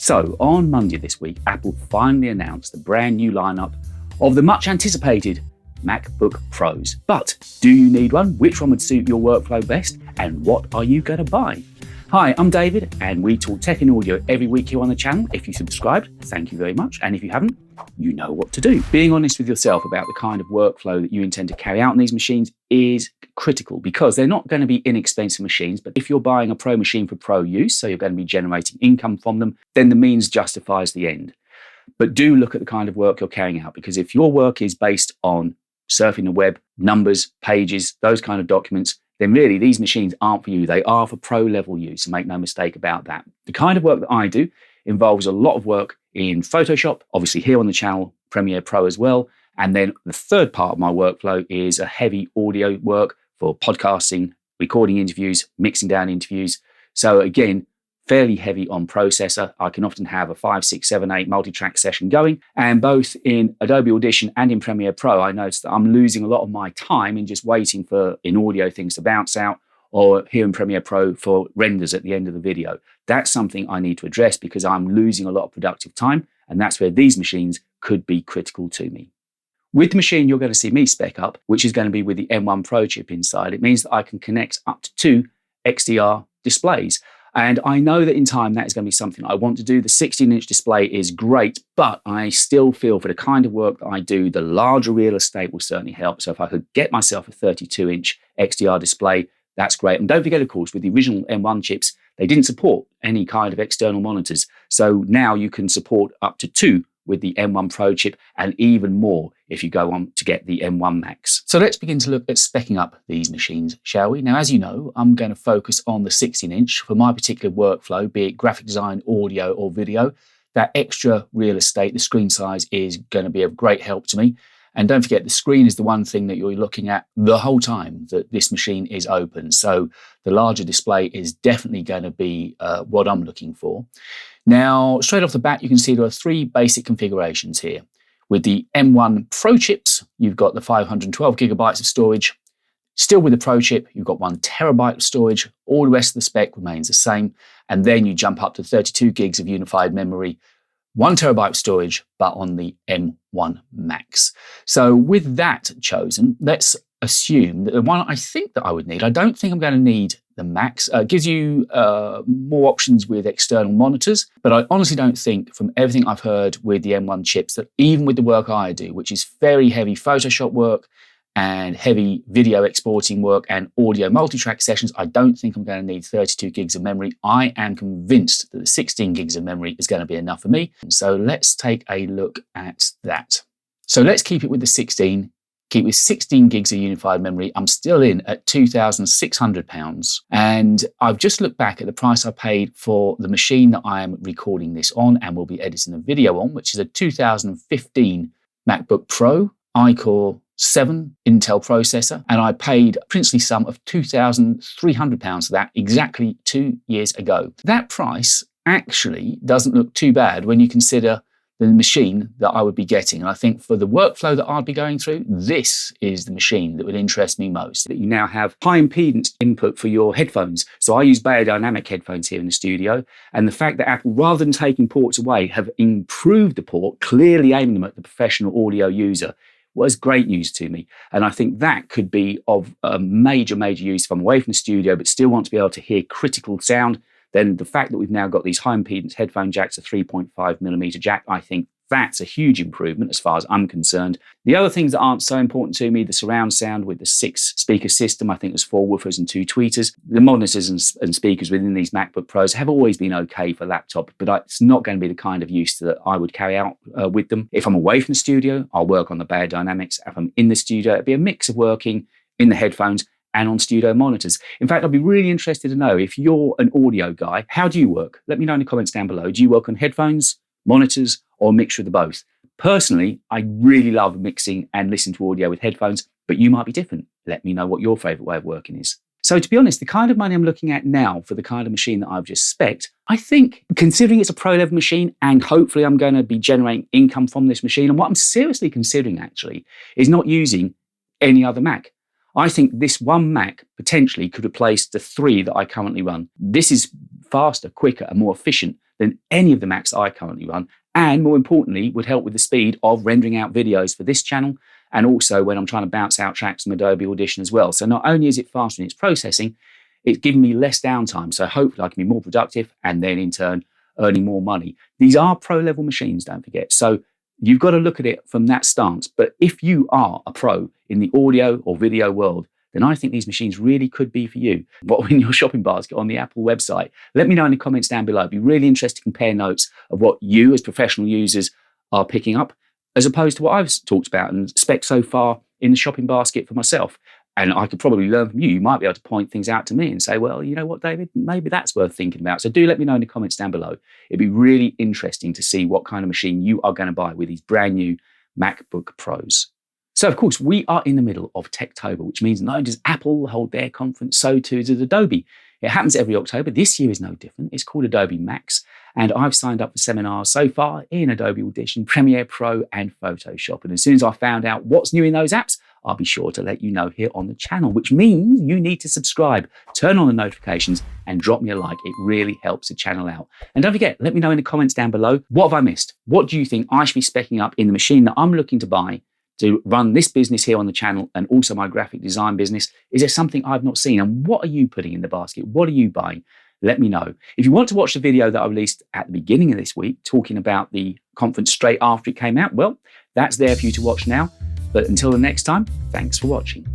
So on Monday this week, Apple finally announced the brand new lineup of the much anticipated MacBook Pros. But do you need one? Which one would suit your workflow best? And what are you going to buy? Hi, I'm David, and we talk tech and audio every week here on the channel. If you subscribed, thank you very much. And if you haven't, you know what to do. Being honest with yourself about the kind of workflow that you intend to carry out on these machines is critical, because they're not going to be inexpensive machines. But if you're buying a pro machine for pro use, so you're going to be generating income from them, then the means justifies the end. But do look at the kind of work you're carrying out, because if your work is based on surfing the web, numbers, pages, those kind of documents, then really these machines aren't for you. They are for pro level use, so make no mistake about that. The kind of work that I do involves a lot of work in Photoshop, obviously here on the channel, Premiere Pro as well. And then the third part of my workflow is a heavy audio work for podcasting, recording interviews, mixing down interviews. So again, fairly heavy on processor. I can often have a 5, 6, 7, 8 multi-track session going. And both in Adobe Audition and in Premiere Pro, I noticed that I'm losing a lot of my time in just waiting for in audio things to bounce out, or here in Premiere Pro for renders at the end of the video. That's something I need to address, because I'm losing a lot of productive time. And that's where these machines could be critical to me. With the machine you're going to see me spec up, which is going to be with the M1 Pro chip inside, it means that I can connect up to 2 XDR displays. And I know that in time that is going to be something I want to do. The 16-inch display is great, but I still feel for the kind of work that I do, the larger real estate will certainly help. So if I could get myself a 32-inch XDR display, that's great. And don't forget, of course, with the original M1 chips, they didn't support any kind of external monitors. So now you can support up to 2 with the M1 Pro chip, and even more if you go on to get the M1 Max. So let's begin to look at speccing up these machines, shall we? Now, as you know, I'm going to focus on the 16-inch for my particular workflow, be it graphic design, audio, or video. That extra real estate, the screen size, is going to be of great help to me. And don't forget, the screen is the one thing that you're looking at the whole time that this machine is open. So the larger display is definitely going to be what I'm looking for. Now, straight off the bat, you can see there are 3 basic configurations here. With the M1 Pro chips, you've got the 512 gigabytes of storage. Still with the Pro chip, you've got 1 terabyte of storage. All the rest of the spec remains the same. And then you jump up to 32 gigs of unified memory, 1 terabyte of storage, but on the M1 Max. So with that chosen, let's assume that the one I think that I would need, I don't think I'm going to need the Max. It gives you more options with external monitors, but I honestly don't think, from everything I've heard with the M1 chips, that even with the work I do, which is very heavy Photoshop work and heavy video exporting work and audio multi-track sessions, I don't think I'm going to need 32 gigs of memory. I am convinced that the 16 gigs of memory is going to be enough for me. So let's take a look at that. So let's keep it with the 16. Keep with 16 gigs of unified memory. I'm still in at £2,600. And I've just looked back at the price I paid for the machine that I am recording this on and will be editing a video on, which is a 2015 MacBook Pro iCore 7 Intel processor. And I paid a princely sum of £2,300 for that exactly 2 years ago. That price actually doesn't look too bad when you consider the machine that I would be getting. And I think for the workflow that I'd be going through, this is the machine that would interest me most. That you now have high impedance input for your headphones. So I use BeyerDynamic headphones here in the studio. And the fact that Apple, rather than taking ports away, have improved the port, clearly aiming them at the professional audio user, was great news to me. And I think that could be of a major use if I'm away from the studio, but still want to be able to hear critical sound. Then the fact that we've now got these high impedance headphone jacks, a 3.5mm jack, I think that's a huge improvement as far as I'm concerned. The other things that aren't so important to me, the surround sound with the 6 speaker system, I think there's 4 woofers and 2 tweeters. The monitors and speakers within these MacBook Pros have always been okay for laptop, but it's not going to be the kind of use that I would carry out with them. If I'm away from the studio, I'll work on the BeyerDynamics. If I'm in the studio, it'd be a mix of working in the headphones and on studio monitors. In fact, I'd be really interested to know, if you're an audio guy, how do you work? Let me know in the comments down below. Do you work on headphones, monitors, or a mixture of the both? Personally, I really love mixing and listening to audio with headphones, but you might be different. Let me know what your favorite way of working is. So to be honest, the kind of money I'm looking at now for the kind of machine that I've just spec'd, I think, considering it's a pro level machine and hopefully I'm going to be generating income from this machine, and what I'm seriously considering actually is not using any other Mac. I think this one Mac potentially could replace the 3 that I currently run. This is faster, quicker, and more efficient than any of the Macs I currently run, and more importantly, would help with the speed of rendering out videos for this channel, and also when I'm trying to bounce out tracks from Adobe Audition as well. So not only is it faster in its processing, it's giving me less downtime. So hopefully I can be more productive and then in turn earning more money. These are pro level machines, don't forget. So you've got to look at it from that stance. But if you are a pro in the audio or video world, then I think these machines really could be for you. What in your shopping basket on the Apple website? Let me know in the comments down below. It'd be really interesting to compare notes of what you as professional users are picking up, as opposed to what I've talked about and spec so far in the shopping basket for myself. And I could probably learn from you. You might be able to point things out to me and say, well, you know what, David, maybe that's worth thinking about. So do let me know in the comments down below. It'd be really interesting to see what kind of machine you are going to buy with these brand new MacBook Pros. So, of course, we are in the middle of Techtober, which means not only does Apple hold their conference, so too does Adobe. It happens every October. This year is no different. It's called Adobe Max, and I've signed up for seminars so far in Adobe Audition, Premiere Pro, and Photoshop. And as soon as I found out what's new in those apps, I'll be sure to let you know here on the channel, which means you need to subscribe, turn on the notifications, and drop me a like. It really helps the channel out. And don't forget, let me know in the comments down below, what have I missed? What do you think I should be speccing up in the machine that I'm looking to buy to run this business here on the channel and also my graphic design business? Is there something I've not seen? And what are you putting in the basket? What are you buying? Let me know. If you want to watch the video that I released at the beginning of this week, talking about the conference straight after it came out, well, that's there for you to watch now. But until the next time, thanks for watching.